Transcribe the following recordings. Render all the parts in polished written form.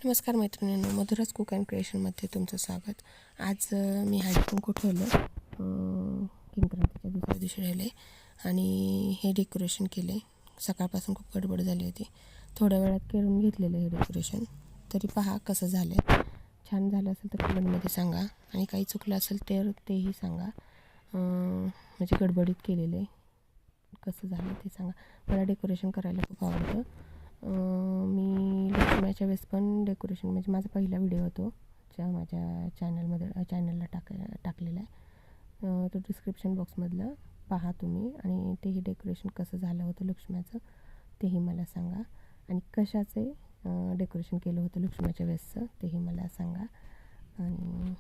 नमस्कार मैत्रिणींनो, Madhuraj cook and क्रिएशनमध्ये तुमचं स्वागत. आज मी हळदी कुंकू ठेवलं, किंक्रांतीच्या दुसऱ्या दिवशी राहिले आणि हे डेकोरेशन केले. सकाळपासून खूप गडबड झाली होती. थोड्या वेळात करून घेतलेलं हे डेकोरेशन. तरी पहा कसं झालं आहे. छान झालं असेल तर कमेंटमध्ये सांगा आणि काही चुकलं असेल तर तेही सांगा. म्हणजे गडबडीत केलेलं आहे, कसं झालं ते सांगा. मला डेकोरेशन करायला खूप आवडतं. मी लक्ष्मीच्या वेळेस पण डेकोरेशन, म्हणजे माझा पहिला व्हिडिओ होतो माझ्या चॅनलला टाकलेला आहे. तो डिस्क्रिप्शन बॉक्समधलं पहा तुम्ही. आणि तेही डेकोरेशन कसं झालं होतं लक्ष्म्याचं तेही मला सांगा. आणि कशाचे डेकोरेशन केलं होतं लक्ष्मीच्या वेळेसचं तेही मला सांगा. आणि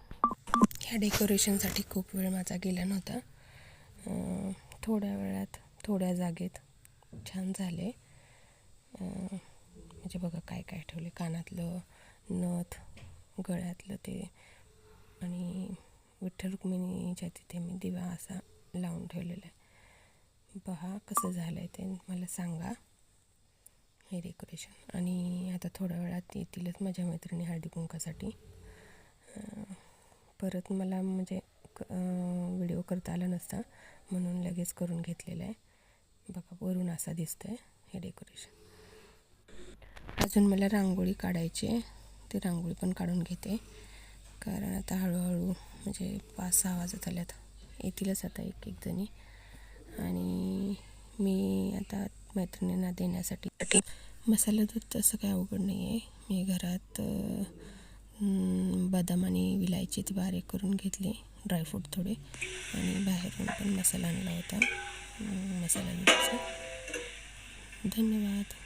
ह्या डेकोरेशनसाठी खूप वेळ माझा गेला नव्हता. थोड्या वेळात थोड्या जागेत छान झाले. म्हणजे बघा काय काय ठेवले, कानातलं, नथ, गळ्यातलं ते, आणि विठ्ठल रुक्मिणीच्या तिथे मी दिवा असा लावून ठेवलेला आहे. पहा कसं झालं आहे ते मला सांगा हे डेकोरेशन. आणि आता थोड्या वेळात येतीलच माझ्या मैत्रिणी हळदी कुंकासाठी. परत मला म्हणजे व्हिडिओ करता आला नसता म्हणून लगेच करून घेतलेलं आहे. बघा वरून असा दिसतं आहे हे डेकोरेशन. अजून मला रांगोळी काढायची आहे, ती रांगोळी पण काढून घेते. कारण आता हळूहळू म्हणजे 5-6 वाजत आल्यात, येतीलच आता एक जणी. आणि मी आता मैत्रिणींना देण्यासाठी मसाला दूध तसं काय अवघड नाही आहे. मी घरात बदाम आणि विलायची ती बारीक करून घेतली, ड्रायफ्रूट थोडे, आणि बाहेरून पण मसाला आणला होता मसाला दूधचा. धन्यवाद.